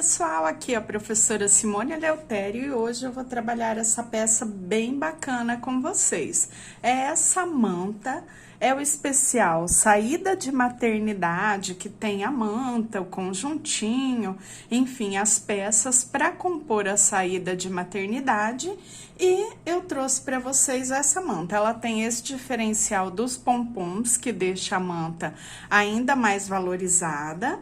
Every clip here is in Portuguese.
pessoal, aqui é a professora Simone Eleutério e hoje eu vou trabalhar essa peça bem bacana com vocês. É essa manta, é o especial Saída de Maternidade, que tem a manta, o conjuntinho, enfim, as peças para compor a saída de maternidade. E eu trouxe para vocês essa manta. Ela tem esse diferencial dos pompons, que deixa a manta ainda mais valorizada.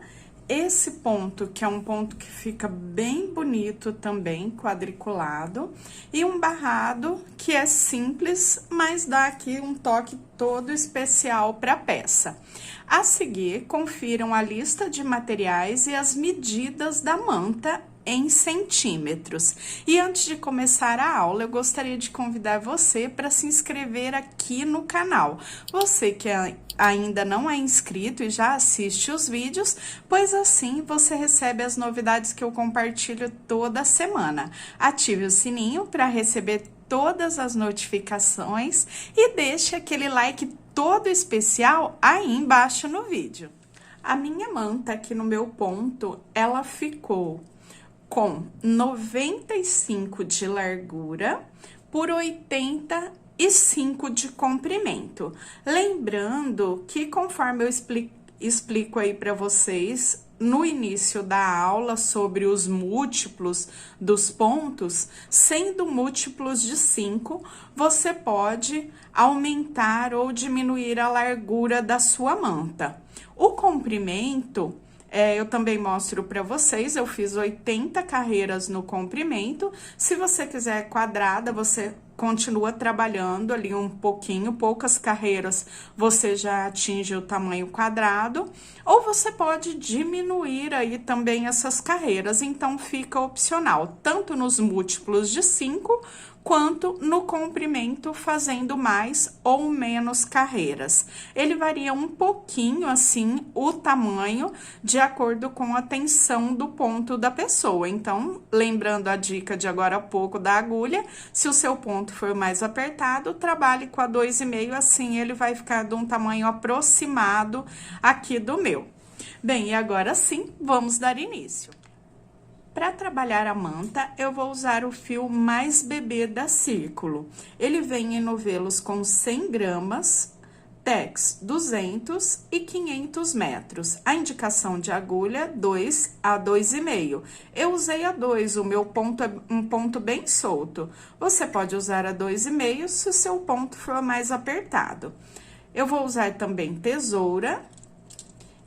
Esse ponto, que é um ponto que fica bem bonito também, quadriculado, e um barrado que é simples, mas dá aqui um toque todo especial para a peça. A seguir, confiram a lista de materiais e as medidas da manta em centímetros. E antes de começar a aula, eu gostaria de convidar você para se inscrever aqui no canal. Você que ainda não é inscrito e já assiste os vídeos, pois assim você recebe as novidades que eu compartilho toda semana. Ative o sininho para receber todas as notificações e deixe aquele like todo especial aí embaixo no vídeo. A minha manta aqui no meu ponto, ela ficou com 95 de largura por 85 de comprimento. Lembrando que conforme eu explico aí para vocês no início da aula sobre os múltiplos dos pontos, sendo múltiplos de 5, você pode aumentar ou diminuir a largura da sua manta. O comprimento, eu também mostro para vocês, eu fiz 80 carreiras no comprimento. Se você quiser quadrada, você continua trabalhando ali um pouquinho, poucas carreiras, você já atinge o tamanho quadrado, ou você pode diminuir aí também essas carreiras, então fica opcional, tanto nos múltiplos de 5, quanto no comprimento, fazendo mais ou menos carreiras. Ele varia um pouquinho, assim, o tamanho, de acordo com a tensão do ponto da pessoa. Então, lembrando a dica de agora há pouco da agulha, se o seu ponto for mais apertado, trabalhe com a 2,5, assim ele vai ficar de um tamanho aproximado aqui do meu. Bem, e agora sim, vamos dar início. Para trabalhar a manta, eu vou usar o fio mais bebê da Círculo. Ele vem em novelos com 100 gramas, tex 200 e 500 metros. A indicação de agulha 2 a 2,5. Eu usei a 2, o meu ponto é um ponto bem solto. Você pode usar a 2,5 se o seu ponto for mais apertado. Eu vou usar também tesoura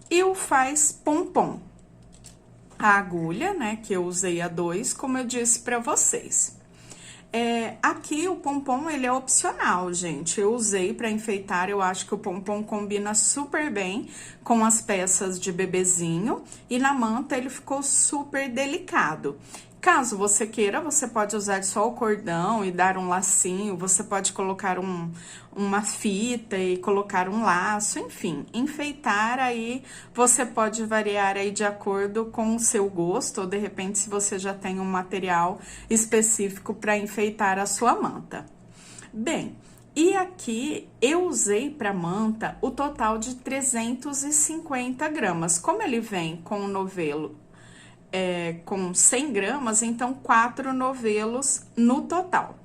e o faz pompom. A agulha, né, que eu usei a 2, como eu disse para vocês. Aqui o pompom, ele é opcional, gente. Eu usei para enfeitar, eu acho que o pompom combina super bem com as peças de bebezinho. E na manta ele ficou super delicado. Caso você queira, você pode usar só o cordão e dar um lacinho, você pode colocar uma fita e colocar um laço, enfim, enfeitar aí, você pode variar aí de acordo com o seu gosto, ou de repente se você já tem um material específico para enfeitar a sua manta. Bem, e aqui eu usei para manta o total de 350 gramas, como ele vem com o novelo com 100 gramas, então 4 novelos no total.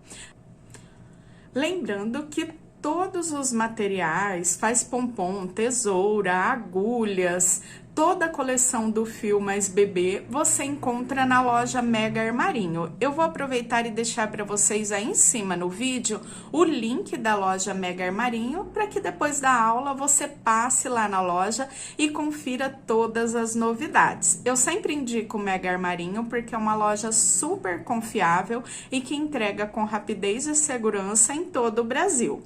Lembrando que todos os materiais, faz pompom, tesoura, agulhas, toda a coleção do fio mais bebê, você encontra na loja Mega Armarinho. Eu vou aproveitar e deixar para vocês aí em cima no vídeo o link da loja Mega Armarinho, para que depois da aula você passe lá na loja e confira todas as novidades. Eu sempre indico o Mega Armarinho porque é uma loja super confiável e que entrega com rapidez e segurança em todo o Brasil.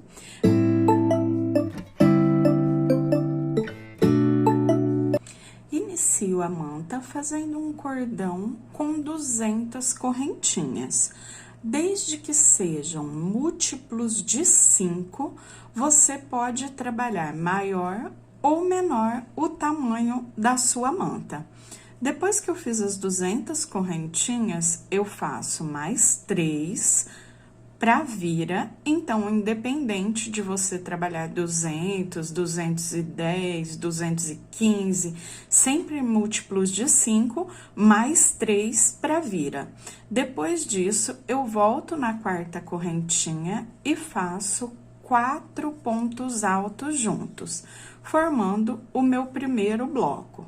Inicio a manta fazendo um cordão com 200 correntinhas. Desde que sejam múltiplos de 5, você pode trabalhar maior ou menor o tamanho da sua manta. Depois que eu fiz as 200 correntinhas, eu faço mais 3 para vira, então, independente de você trabalhar 200, 210, 215, sempre múltiplos de 5, mais 3 para vira. Depois disso, eu volto na quarta correntinha e faço 4 pontos altos juntos, formando o meu primeiro bloco.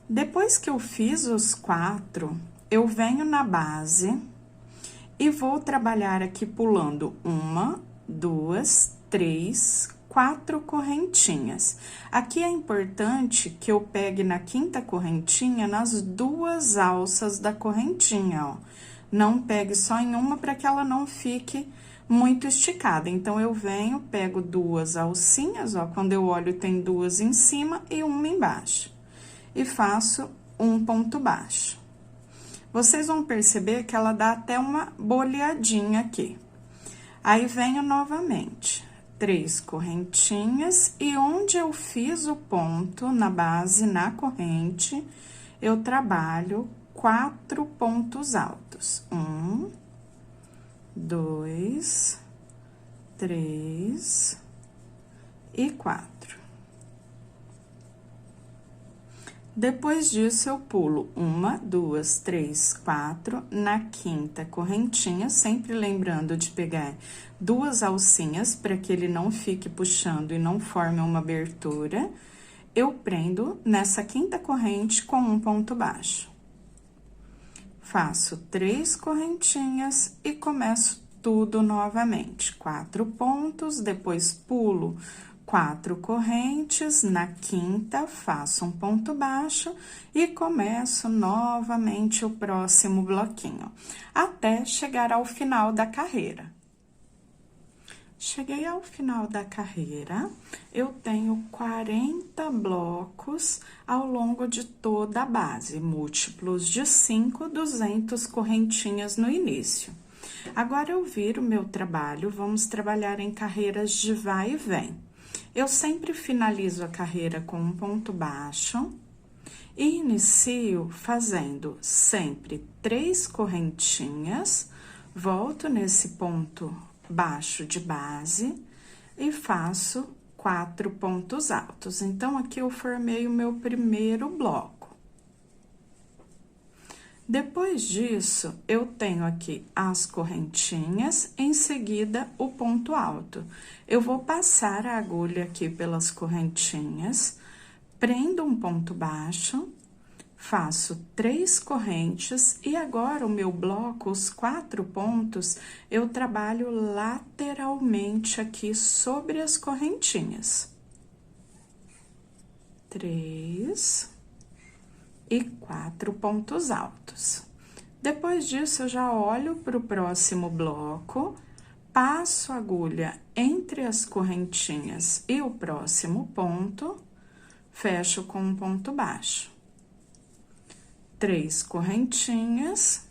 Depois que eu fiz os 4, eu venho na base e vou trabalhar aqui pulando 1, 2, 3, 4 correntinhas. Aqui é importante que eu pegue na quinta correntinha nas 2 alças da correntinha, ó. Não pegue só em uma para que ela não fique muito esticada. Então, eu venho, pego 2 alcinhas, ó. Quando eu olho, tem 2 em cima e 1 embaixo. E faço um ponto baixo. Vocês vão perceber que ela dá até uma boleadinha aqui. Aí, venho novamente, 3 correntinhas, e onde eu fiz o ponto na base, na corrente, eu trabalho 4 pontos altos. 1, 2, 3 e 4. Depois disso, eu pulo 1, 2, 3, 4 na quinta correntinha, sempre lembrando de pegar 2 alcinhas para que ele não fique puxando e não forme uma abertura. Eu prendo nessa quinta corrente com um ponto baixo. Faço 3 correntinhas e começo tudo novamente. 4 pontos, depois pulo 4 correntes, na quinta faço um ponto baixo e começo novamente o próximo bloquinho, até chegar ao final da carreira. Cheguei ao final da carreira, eu tenho 40 blocos ao longo de toda a base, múltiplos de 5, 200 correntinhas no início. Agora, eu viro meu trabalho, vamos trabalhar em carreiras de vai e vem. Eu sempre finalizo a carreira com um ponto baixo e inicio fazendo sempre 3 correntinhas, volto nesse ponto baixo de base e faço 4 pontos altos. Então, aqui eu formei o meu primeiro bloco. Depois disso, eu tenho aqui as correntinhas, em seguida o ponto alto. Eu vou passar a agulha aqui pelas correntinhas, prendo um ponto baixo, faço 3 correntes e agora o meu bloco, os 4 pontos, eu trabalho lateralmente aqui sobre as correntinhas. 3 e 4 pontos altos. Depois disso, eu já olho para o próximo bloco, passo a agulha entre as correntinhas e o próximo ponto, fecho com um ponto baixo. 3 correntinhas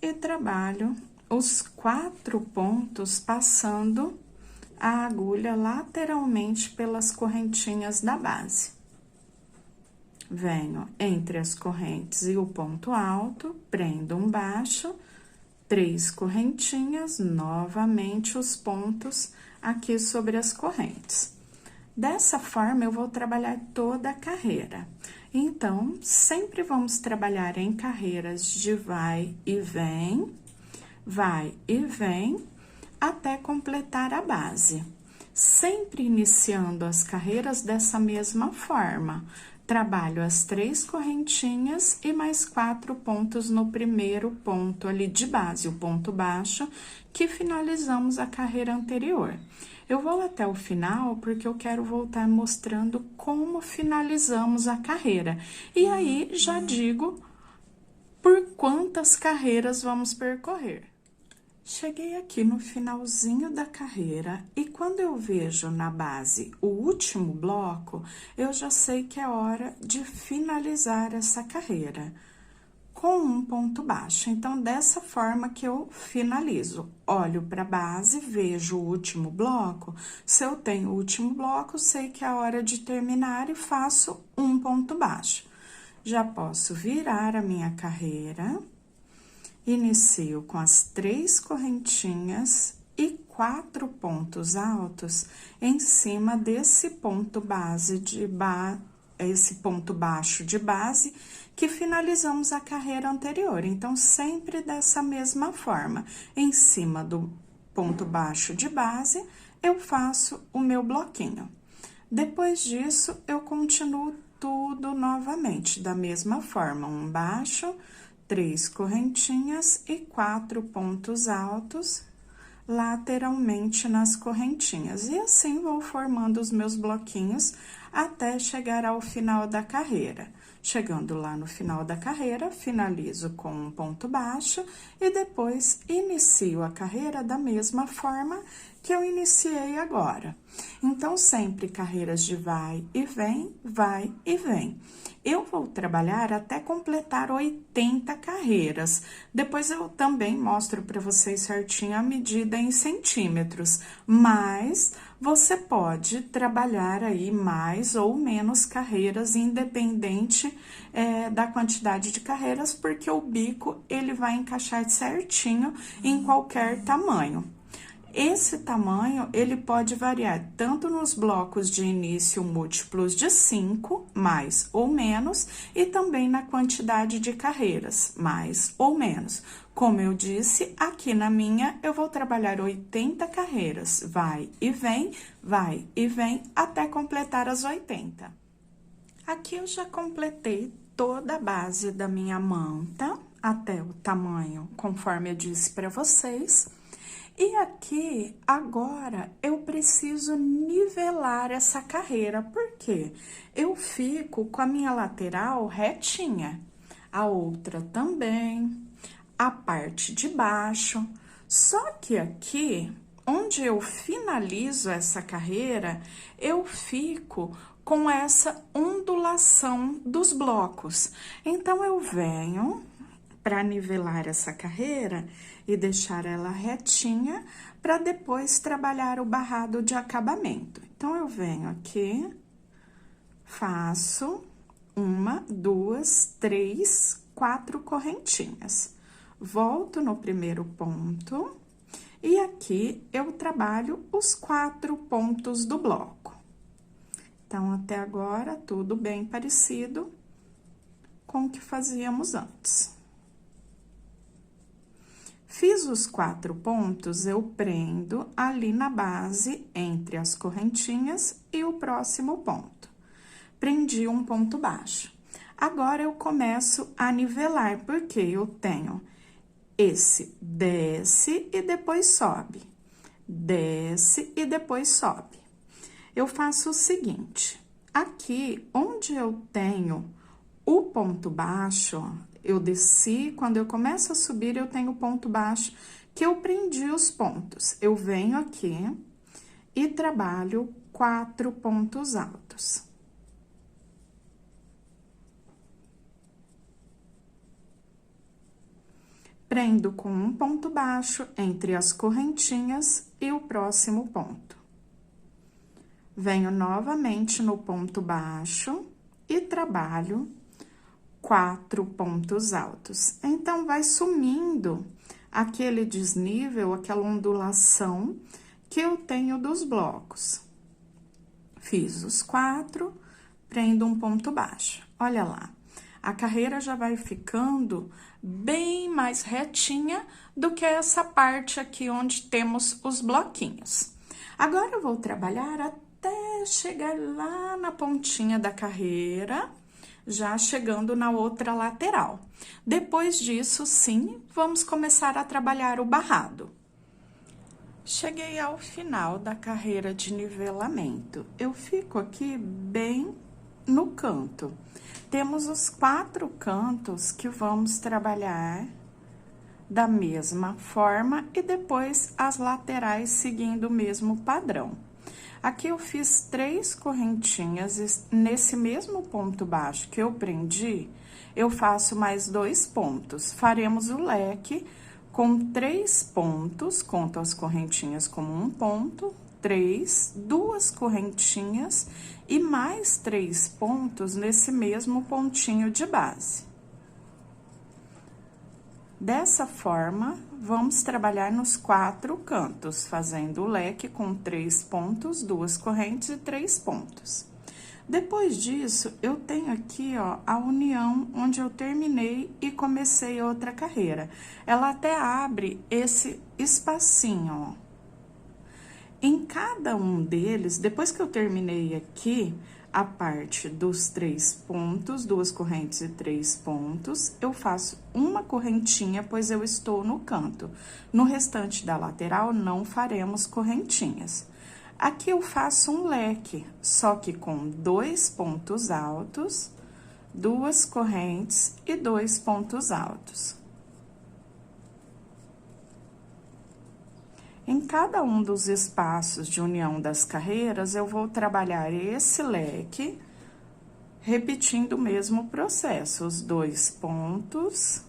e trabalho os 4 pontos passando a agulha lateralmente pelas correntinhas da base. Venho entre as correntes e o ponto alto, prendo um baixo, 3 correntinhas, novamente os pontos aqui sobre as correntes. Dessa forma, eu vou trabalhar toda a carreira. Então, sempre vamos trabalhar em carreiras de vai e vem, até completar a base. Sempre iniciando as carreiras dessa mesma forma. Trabalho as 3 correntinhas e mais 4 pontos no primeiro ponto ali de base, o ponto baixo, que finalizamos a carreira anterior. Eu vou até o final porque eu quero voltar mostrando como finalizamos a carreira. E aí, já digo por quantas carreiras vamos percorrer. Cheguei aqui no finalzinho da carreira e quando eu vejo na base o último bloco, eu já sei que é hora de finalizar essa carreira com um ponto baixo. Então, dessa forma que eu finalizo. Olho para a base, vejo o último bloco. Se eu tenho o último bloco, sei que é hora de terminar e faço um ponto baixo. Já posso virar a minha carreira Inicio com as 3 correntinhas e 4 pontos altos em cima desse ponto base esse ponto baixo de base que finalizamos a carreira anterior. Então, sempre dessa mesma forma, em cima do ponto baixo de base, eu faço o meu bloquinho. Depois disso, eu continuo tudo novamente, da mesma forma, um baixo, 3 correntinhas e 4 pontos altos lateralmente nas correntinhas. E assim vou formando os meus bloquinhos até chegar ao final da carreira. Chegando lá no final da carreira, finalizo com um ponto baixo e depois inicio a carreira da mesma forma que eu iniciei agora. Então, sempre carreiras de vai e vem, vai e vem. Eu vou trabalhar até completar 80 carreiras. Depois eu também mostro para vocês certinho a medida em centímetros, mas você pode trabalhar aí mais ou menos carreiras, independente da quantidade de carreiras, porque o bico ele vai encaixar certinho em qualquer tamanho. Esse tamanho, ele pode variar tanto nos blocos de início múltiplos de 5, mais ou menos, e também na quantidade de carreiras, mais ou menos. Como eu disse, aqui na minha, eu vou trabalhar 80 carreiras, vai e vem, até completar as 80. Aqui eu já completei toda a base da minha manta, até o tamanho, conforme eu disse para vocês. E aqui, agora, eu preciso nivelar essa carreira, porque eu fico com a minha lateral retinha, a outra também, a parte de baixo. Só que aqui, onde eu finalizo essa carreira, eu fico com essa ondulação dos blocos. Então, eu venho para nivelar essa carreira e deixar ela retinha para depois trabalhar o barrado de acabamento. Então, eu venho aqui, faço 1, 2, 3, 4 correntinhas. Volto no primeiro ponto e aqui eu trabalho os 4 pontos do bloco. Então, até agora, tudo bem parecido com o que fazíamos antes. Fiz os 4 pontos, eu prendo ali na base, entre as correntinhas e o próximo ponto. Prendi um ponto baixo. Agora, eu começo a nivelar, porque eu tenho esse desce e depois sobe. Desce e depois sobe. Eu faço o seguinte, aqui onde eu tenho o ponto baixo, ó, eu desci, quando eu começo a subir, eu tenho ponto baixo, que eu prendi os pontos. Eu venho aqui e trabalho 4 pontos altos. Prendo com um ponto baixo entre as correntinhas e o próximo ponto. Venho novamente no ponto baixo e trabalho 4 pontos altos. Então, vai sumindo aquele desnível, aquela ondulação que eu tenho dos blocos. Fiz os 4, prendo um ponto baixo. Olha lá, a carreira já vai ficando bem mais retinha do que essa parte aqui onde temos os bloquinhos. Agora, eu vou trabalhar até chegar lá na pontinha da carreira, já chegando na outra lateral. Depois disso, sim, vamos começar a trabalhar o barrado. Cheguei ao final da carreira de nivelamento. Eu fico aqui bem no canto. Temos os 4 cantos que vamos trabalhar da mesma forma e depois as laterais seguindo o mesmo padrão. Aqui eu fiz 3 correntinhas, nesse mesmo ponto baixo que eu prendi, eu faço mais 2 pontos. Faremos o leque com 3 pontos, conto as correntinhas como um ponto, 3, 2 correntinhas e mais 3 pontos nesse mesmo pontinho de base. Dessa forma, vamos trabalhar nos 4 cantos, fazendo o leque com 3 pontos, 2 correntes e 3 pontos. Depois disso, eu tenho aqui, ó, a união onde eu terminei e comecei outra carreira. Ela até abre esse espacinho, ó. Em cada um deles, depois que eu terminei aqui, a parte dos 3 pontos, 2 correntes e 3 pontos, eu faço uma correntinha, pois eu estou no canto. No restante da lateral, não faremos correntinhas. Aqui eu faço um leque, só que com 2 pontos altos, 2 correntes e 2 pontos altos. Em cada um dos espaços de união das carreiras, eu vou trabalhar esse leque, repetindo o mesmo processo, os 2 pontos,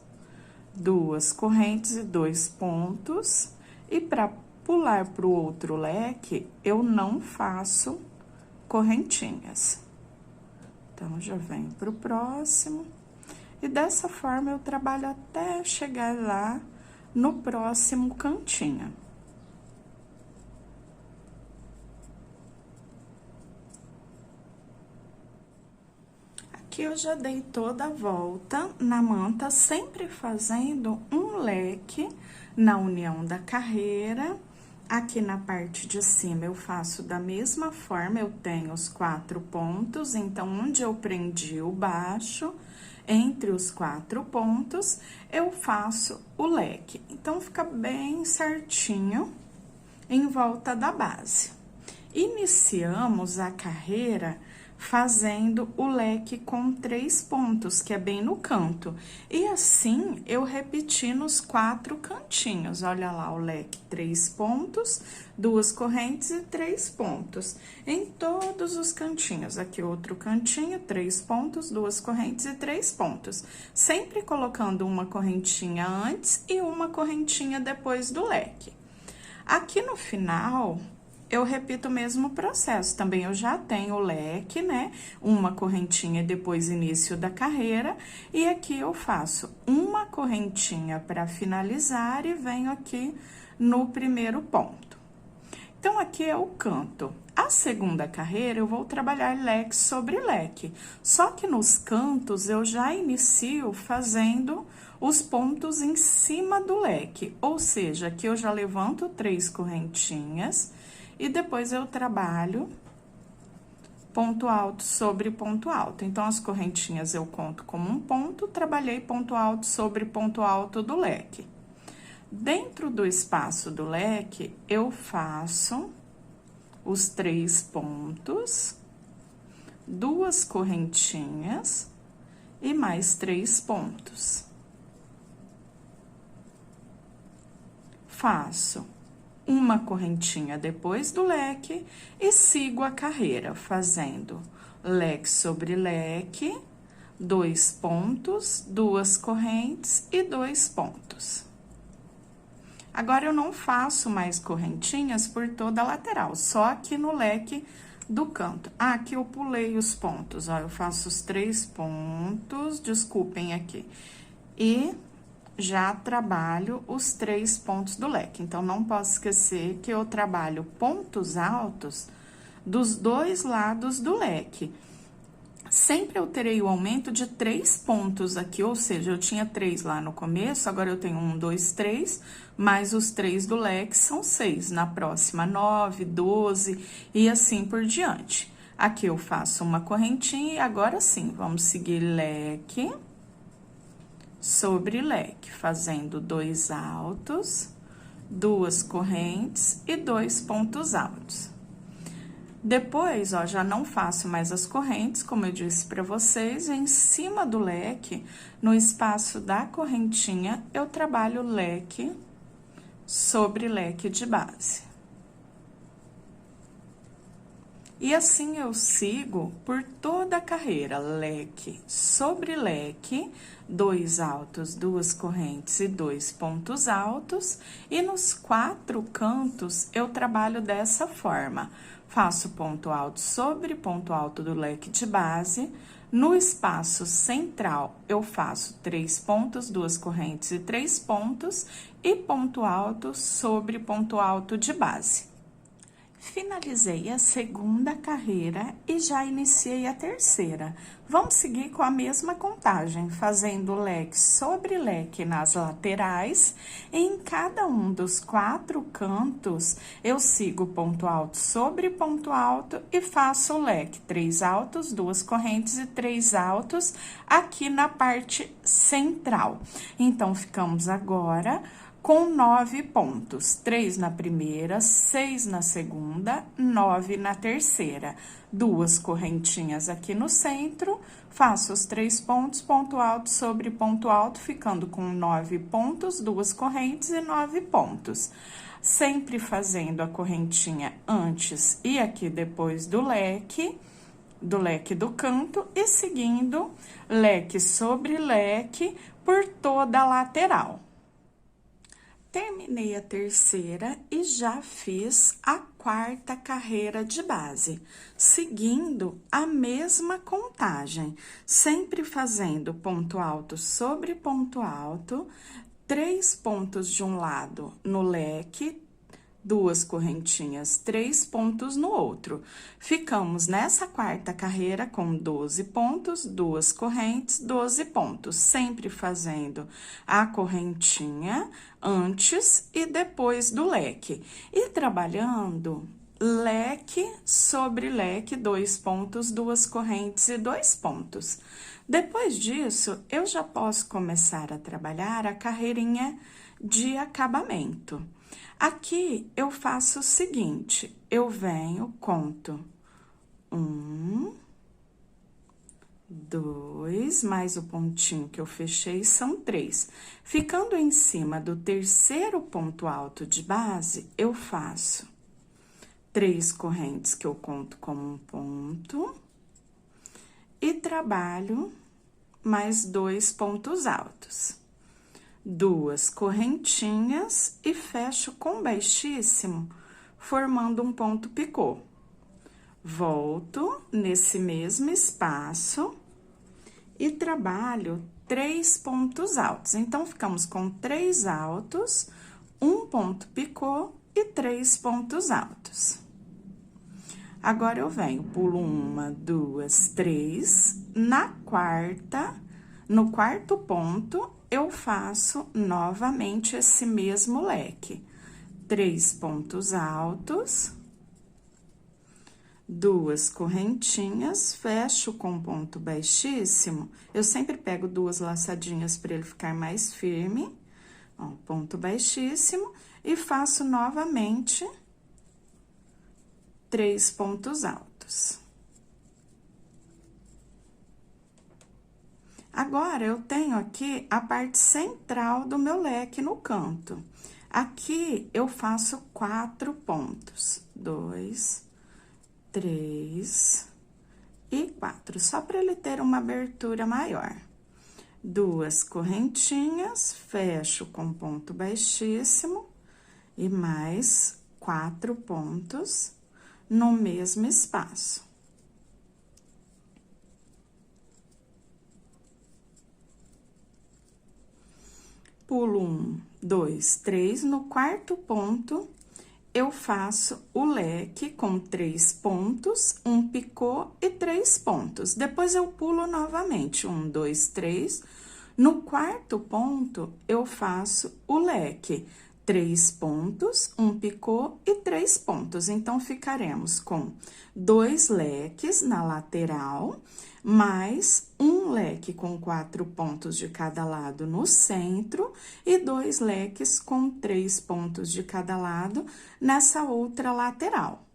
2 correntes e 2 pontos, e para pular para o outro leque, eu não faço correntinhas. Então, já venho para o próximo, e dessa forma eu trabalho até chegar lá no próximo cantinho. Aqui eu já dei toda a volta na manta, sempre fazendo um leque na união da carreira. Aqui na parte de cima eu faço da mesma forma, eu tenho os 4 pontos, então, onde eu prendi o baixo, entre os 4 pontos, eu faço o leque. Então, fica bem certinho em volta da base. Iniciamos a carreira fazendo o leque com 3 pontos, que é bem no canto. E assim, eu repeti nos 4 cantinhos. Olha lá o leque, 3 pontos, 2 correntes e 3 pontos. Em todos os cantinhos. Aqui outro cantinho, 3 pontos, 2 correntes e 3 pontos. Sempre colocando uma correntinha antes e uma correntinha depois do leque. Aqui no final, eu repito o mesmo processo, também eu já tenho o leque, né? Uma correntinha depois início da carreira, e aqui eu faço uma correntinha para finalizar e venho aqui no primeiro ponto. Então, aqui é o canto. A segunda carreira, eu vou trabalhar leque sobre leque, só que nos cantos eu já inicio fazendo os pontos em cima do leque, ou seja, aqui eu já levanto 3 correntinhas, e depois eu trabalho ponto alto sobre ponto alto. Então, as correntinhas eu conto como um ponto, trabalhei ponto alto sobre ponto alto do leque. Dentro do espaço do leque, eu faço os 3 pontos, 2 correntinhas e mais 3 pontos. Faço uma correntinha depois do leque e sigo a carreira fazendo leque sobre leque, 2 pontos, 2 correntes e 2 pontos. Agora, eu não faço mais correntinhas por toda a lateral, só aqui no leque do canto. Ah, aqui eu pulei os pontos, ó, eu faço os 3 pontos, desculpem aqui, e já trabalho os 3 pontos do leque. Então, não posso esquecer que eu trabalho pontos altos dos 2 lados do leque. Sempre eu terei o aumento de 3 pontos aqui, ou seja, eu tinha 3 lá no começo, agora eu tenho 1, 2, 3, mais os 3 do leque são 6. Na próxima, 9, 12 e assim por diante. Aqui eu faço uma correntinha e agora sim, vamos seguir leque sobre leque, fazendo 2 altos, 2 correntes e 2 pontos altos. Depois, ó, já não faço mais as correntes, como eu disse para vocês, em cima do leque, no espaço da correntinha, eu trabalho leque sobre leque de base. E assim eu sigo por toda a carreira, leque sobre leque, 2 altos, 2 correntes e 2 pontos altos, e nos 4 cantos eu trabalho dessa forma. Faço ponto alto sobre ponto alto do leque de base, No espaço central, eu faço 3 pontos, 2 correntes e 3 pontos, e ponto alto sobre ponto alto de base. Finalizei a segunda carreira e já iniciei a terceira. Vamos seguir com a mesma contagem, fazendo leque sobre leque nas laterais. Em cada um dos 4 cantos, eu sigo ponto alto sobre ponto alto e faço o leque 3 altos, 2 correntes e 3 altos aqui na parte central. Então, ficamos agora com 9 pontos, 3 na primeira, 6 na segunda, 9 na terceira. 2 correntinhas aqui no centro, faço os 3 pontos, ponto alto sobre ponto alto, ficando com 9 pontos, 2 correntes e 9 pontos. Sempre fazendo a correntinha antes e aqui depois do leque do canto, e seguindo leque sobre leque por toda a lateral. Terminei a terceira e já fiz a quarta carreira de base, seguindo a mesma contagem, sempre fazendo ponto alto sobre ponto alto, 3 pontos de um lado no leque, 2 correntinhas, 3 pontos no outro. Ficamos nessa quarta carreira com 12 pontos, 2 correntes, 12 pontos, sempre fazendo a correntinha antes e depois do leque. E trabalhando leque sobre leque, 2 pontos, 2 correntes e 2 pontos. Depois disso, eu já posso começar a trabalhar a carreirinha de acabamento. Aqui, eu faço o seguinte, eu venho, conto 1, 2, mais o pontinho que eu fechei, são 3. Ficando em cima do terceiro ponto alto de base, eu faço 3 correntes que eu conto como um ponto e trabalho mais 2 pontos altos. 2 correntinhas e fecho com baixíssimo, formando um ponto picô. Volto nesse mesmo espaço e trabalho 3 pontos altos. Então, ficamos com 3 altos, 1 ponto picô e 3 pontos altos. Agora, eu venho, pulo 1, 2, 3, no quarto ponto, eu faço novamente esse mesmo leque. 3 pontos altos, 2 correntinhas, fecho com ponto baixíssimo. Eu sempre pego 2 laçadinhas para ele ficar mais firme. Ó, ponto baixíssimo, e faço novamente 3 pontos altos. Agora, eu tenho aqui a parte central do meu leque no canto. Aqui, eu faço 4 pontos. 2, 3 e 4, só para ele ter uma abertura maior. 2 correntinhas, fecho com ponto baixíssimo e mais 4 pontos no mesmo espaço. Pulo 1, 2, 3, no quarto ponto, eu faço o leque com 3 pontos, 1 picô e 3 pontos. Depois, eu pulo novamente, 1, 2, 3. No quarto ponto, eu faço o leque, 3 pontos, 1 picô e 3 pontos. Então, ficaremos com 2 leques na lateral, mais um leque com 4 pontos de cada lado no centro e 2 leques com 3 pontos de cada lado nessa outra lateral.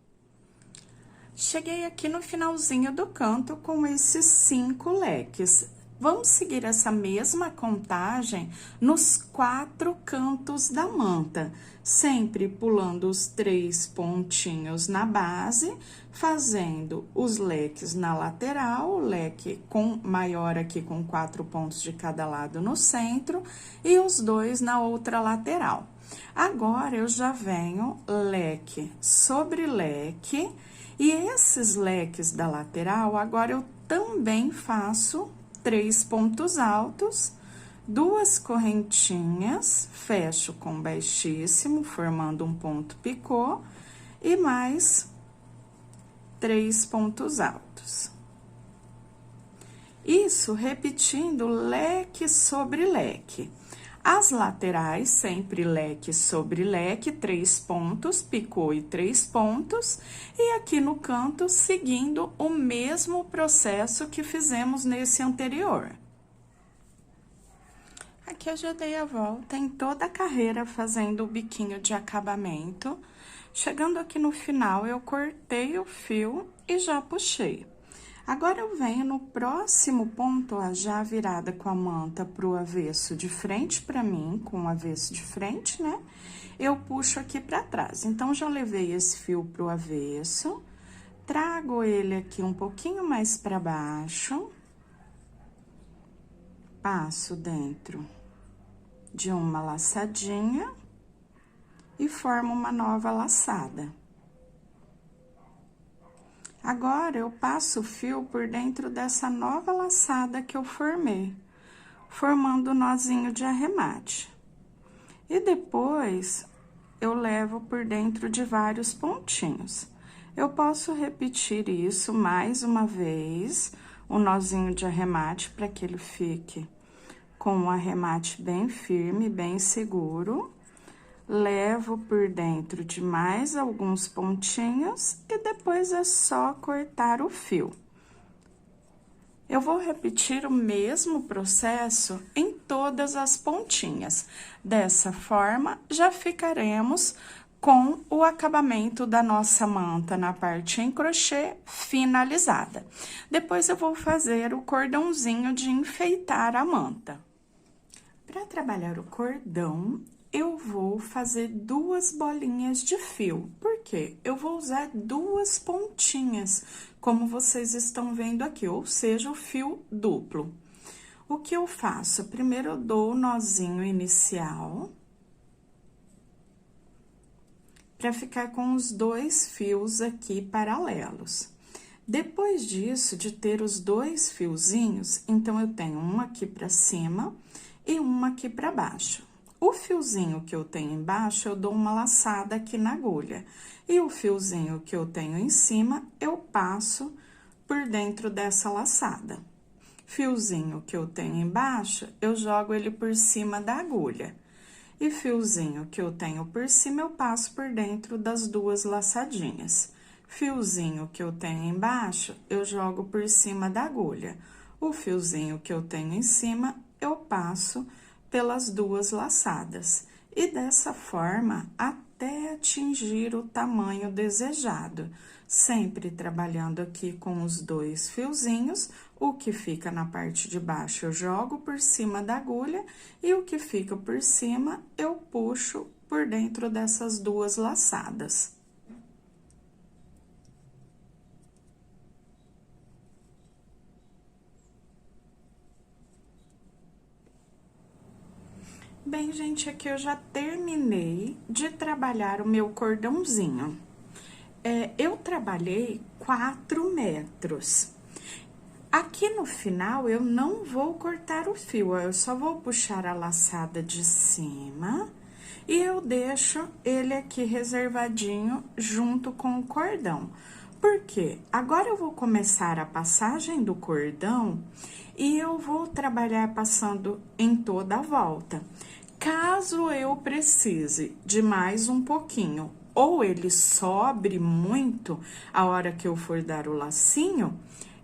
Cheguei aqui no finalzinho do canto com esses 5 leques. Vamos seguir essa mesma contagem nos 4 cantos da manta, sempre pulando os 3 pontinhos na base, fazendo os leques na lateral, o leque maior aqui com 4 pontos de cada lado no centro e os 2 na outra lateral. Agora, eu já venho leque sobre leque, e esses leques da lateral, agora eu também faço 3 pontos altos, 2 correntinhas, fecho com baixíssimo, formando um ponto picô, e mais 3 pontos altos. Isso repetindo leque sobre leque. As laterais, sempre leque sobre leque, 3 pontos, picô e 3 pontos. E aqui no canto, seguindo o mesmo processo que fizemos nesse anterior. Aqui eu já dei a volta em toda a carreira, fazendo o biquinho de acabamento. Chegando aqui no final, eu cortei o fio e já puxei. Agora, eu venho no próximo ponto, ó, já virada com a manta pro avesso de frente pra mim, com o avesso de frente, né? Eu puxo aqui pra trás. Então, já levei esse fio pro avesso, trago ele aqui um pouquinho mais pra baixo, passo dentro de uma laçadinha e formo uma nova laçada. Agora, eu passo o fio por dentro dessa nova laçada que eu formei, formando o nozinho de arremate. E depois, eu levo por dentro de vários pontinhos. Eu posso repetir isso mais uma vez, o nozinho de arremate, para que ele fique com um arremate bem firme, bem seguro. Levo por dentro de mais alguns pontinhos e depois é só cortar o fio. Eu vou repetir o mesmo processo em todas as pontinhas. Dessa forma, já ficaremos com o acabamento da nossa manta na parte em crochê finalizada. Depois, eu vou fazer o cordãozinho de enfeitar a manta. Para trabalhar o cordão, eu vou fazer 2 bolinhas de fio. Por quê? Eu vou usar 2 pontinhas, como vocês estão vendo aqui, ou seja, o fio duplo. O que eu faço? Primeiro, eu dou o nozinho inicial, para ficar com os 2 fios aqui paralelos. Depois disso, de ter os 2 fiozinhos, então, eu tenho um aqui para cima e um aqui para baixo. O fiozinho que eu tenho embaixo, eu dou uma laçada aqui na agulha. E o fiozinho que eu tenho em cima, eu passo por dentro dessa laçada. Fiozinho que eu tenho embaixo, eu jogo ele por cima da agulha. E fiozinho que eu tenho por cima, eu passo por dentro das 2 laçadinhas. Fiozinho que eu tenho embaixo, eu jogo por cima da agulha. O fiozinho que eu tenho em cima, eu passo pelas 2 laçadas, e dessa forma, até atingir o tamanho desejado, sempre trabalhando aqui com os 2 fiozinhos. O que fica na parte de baixo, eu jogo por cima da agulha, e o que fica por cima, eu puxo por dentro dessas 2 laçadas. Bem, gente, aqui eu já terminei de trabalhar o meu cordãozinho. Eu trabalhei 4 metros. Aqui no final, eu não vou cortar o fio, eu só vou puxar a laçada de cima e eu deixo ele aqui reservadinho junto com o cordão. Por quê? Agora, eu vou começar a passagem do cordão e eu vou trabalhar passando em toda a volta. Caso eu precise de mais um pouquinho, ou ele sobre muito a hora que eu for dar o lacinho,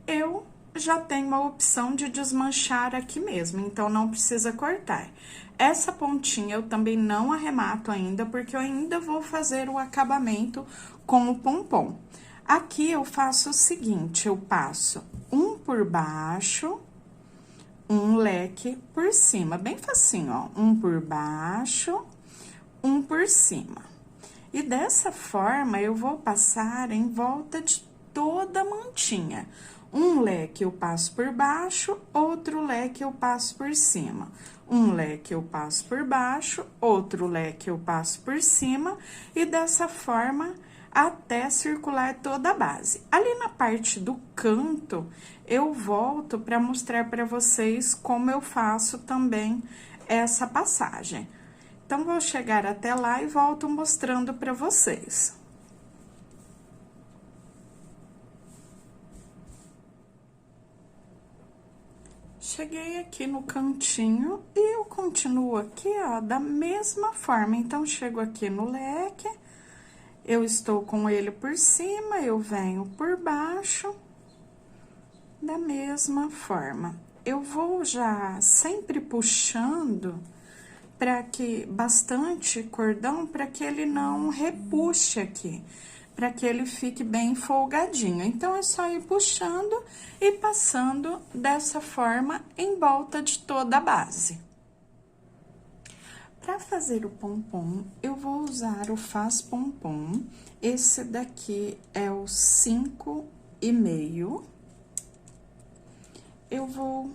eu já tenho a opção de desmanchar aqui mesmo, então não precisa cortar. Essa pontinha eu também não arremato ainda, porque eu ainda vou fazer o acabamento com o pompom. Aqui eu faço o seguinte, eu passo um por baixo, um leque por cima, bem facinho, ó, um por baixo, um por cima. E dessa forma, eu vou passar em volta de toda a mantinha. Um leque eu passo por baixo, outro leque eu passo por cima. Um leque eu passo por baixo, outro leque eu passo por cima, e dessa forma até circular toda a base. Ali na parte do canto, eu volto para mostrar para vocês como eu faço também essa passagem. Então, vou chegar até lá e volto mostrando para vocês. Cheguei aqui no cantinho e eu continuo aqui, ó, da mesma forma. Então, chego aqui no leque, eu estou com ele por cima, eu venho por baixo, da mesma forma. Eu vou já sempre puxando para que bastante cordão, para que ele não repuxe aqui, para que ele fique bem folgadinho. Então, é só ir puxando e passando dessa forma em volta de toda a base. Para fazer o pompom, eu vou usar o Faz Pompom. Esse daqui é o 5,5. Eu vou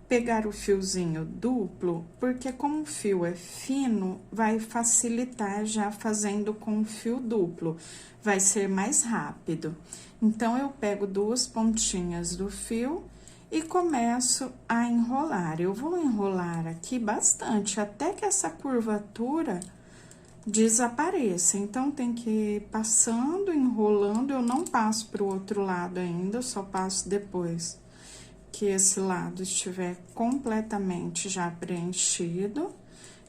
pegar o fiozinho duplo, porque como o fio é fino, vai facilitar já fazendo com o fio duplo, vai ser mais rápido. Então, eu pego duas pontinhas do fio e começo a enrolar. Eu vou enrolar aqui bastante, até que essa curvatura desapareça. Então, tem que ir passando, enrolando, eu não passo pro outro lado ainda, eu só passo depois que esse lado estiver completamente já preenchido.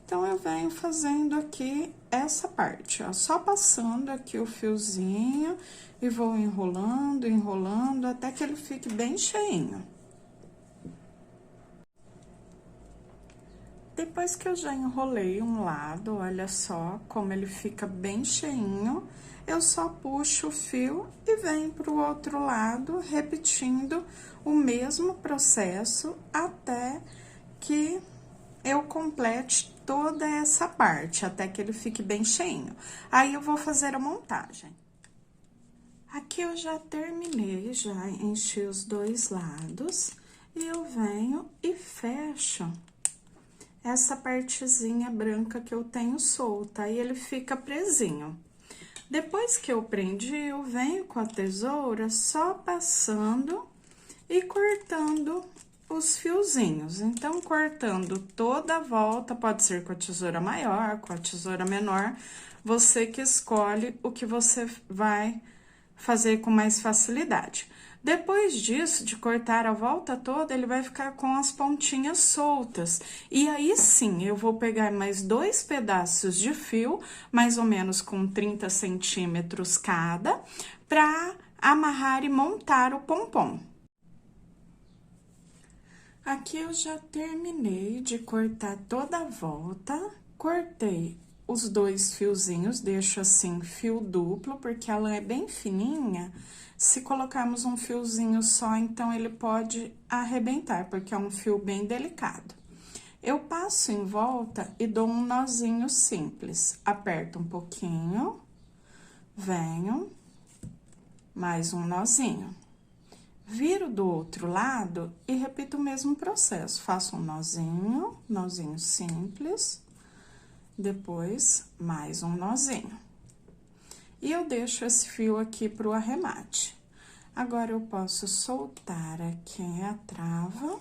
Então, eu venho fazendo aqui essa parte, ó, só passando aqui o fiozinho e vou enrolando, enrolando, até que ele fique bem cheinho. Depois que eu já enrolei um lado, olha só como ele fica bem cheinho, eu só puxo o fio e venho pro outro lado, repetindo o mesmo processo até que eu complete toda essa parte, até que ele fique bem cheinho. Aí, eu vou fazer a montagem. Aqui eu já terminei, já enchi os dois lados, e eu venho e fecho essa partezinha branca que eu tenho solta, aí ele fica presinho. Depois que eu prendi, eu venho com a tesoura só passando e cortando os fiozinhos. Então, cortando toda a volta, pode ser com a tesoura maior, com a tesoura menor, você que escolhe o que você vai fazer com mais facilidade. Depois disso, de cortar a volta toda, ele vai ficar com as pontinhas soltas. E aí, sim, eu vou pegar mais 2 pedaços de fio, mais ou menos com 30 centímetros cada, para amarrar e montar o pompom. Aqui eu já terminei de cortar toda a volta, cortei os 2 fiozinhos, deixo assim fio duplo, porque a lã é bem fininha. Se colocarmos um fiozinho só, então ele pode arrebentar, porque é um fio bem delicado. Eu passo em volta e dou um nozinho simples. Aperto um pouquinho, venho, mais um nozinho. Viro do outro lado e repito o mesmo processo. Faço um nozinho simples, depois mais um nozinho. E eu deixo esse fio aqui pro arremate. Agora, eu posso soltar aqui a trava.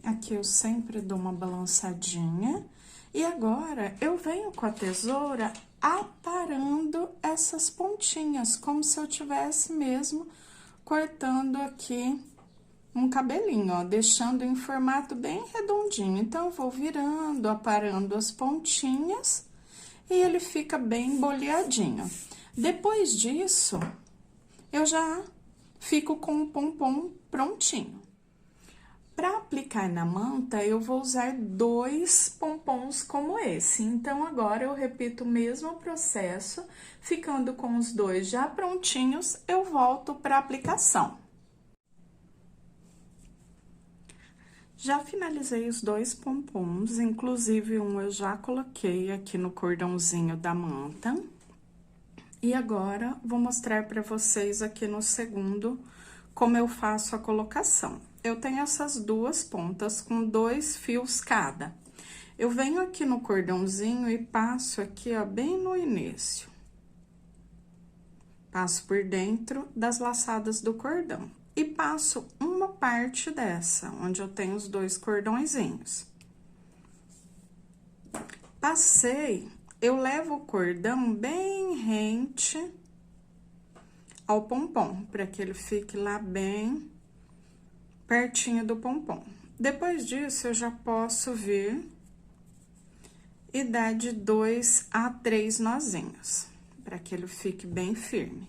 Aqui eu sempre dou uma balançadinha. E agora, eu venho com a tesoura aparando essas pontinhas, como se eu tivesse mesmo cortando aqui um cabelinho, ó, deixando em formato bem redondinho. Então, eu vou virando, aparando as pontinhas e ele fica bem boleadinho. Depois disso, eu já fico com o pompom prontinho. Para aplicar na manta, eu vou usar 2 pompons como esse. Então, agora, eu repito o mesmo processo, ficando com os 2 já prontinhos, eu volto para aplicação. Já finalizei os 2 pompons, inclusive um eu já coloquei aqui no cordãozinho da manta. E agora, vou mostrar para vocês aqui no segundo como eu faço a colocação. Eu tenho essas duas pontas com 2 fios cada. Eu venho aqui no cordãozinho e passo aqui, ó, bem no início. Passo por dentro das laçadas do cordão. E passo uma parte dessa, onde eu tenho os 2 cordõezinhos. Passei, eu levo o cordão bem rente ao pompom, para que ele fique lá bem pertinho do pompom. Depois disso, eu já posso vir e dar de 2 a 3 nozinhos, para que ele fique bem firme.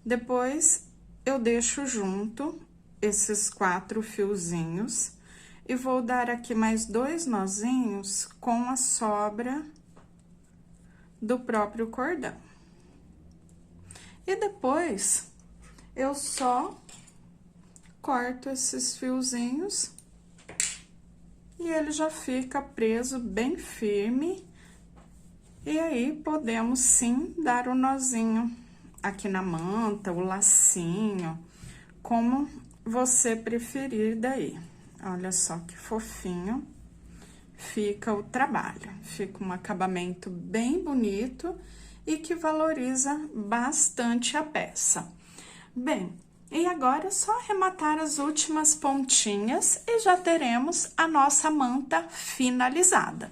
Depois, eu deixo junto esses 4 fiozinhos e vou dar aqui mais 2 nozinhos com a sobra do próprio cordão. E depois, eu só corto esses fiozinhos e ele já fica preso bem firme. E aí, podemos sim dar o nozinho aqui na manta, o lacinho, como você preferir daí. Olha só que fofinho fica o trabalho. Fica um acabamento bem bonito e que valoriza bastante a peça. Bem, e agora é só arrematar as últimas pontinhas e já teremos a nossa manta finalizada.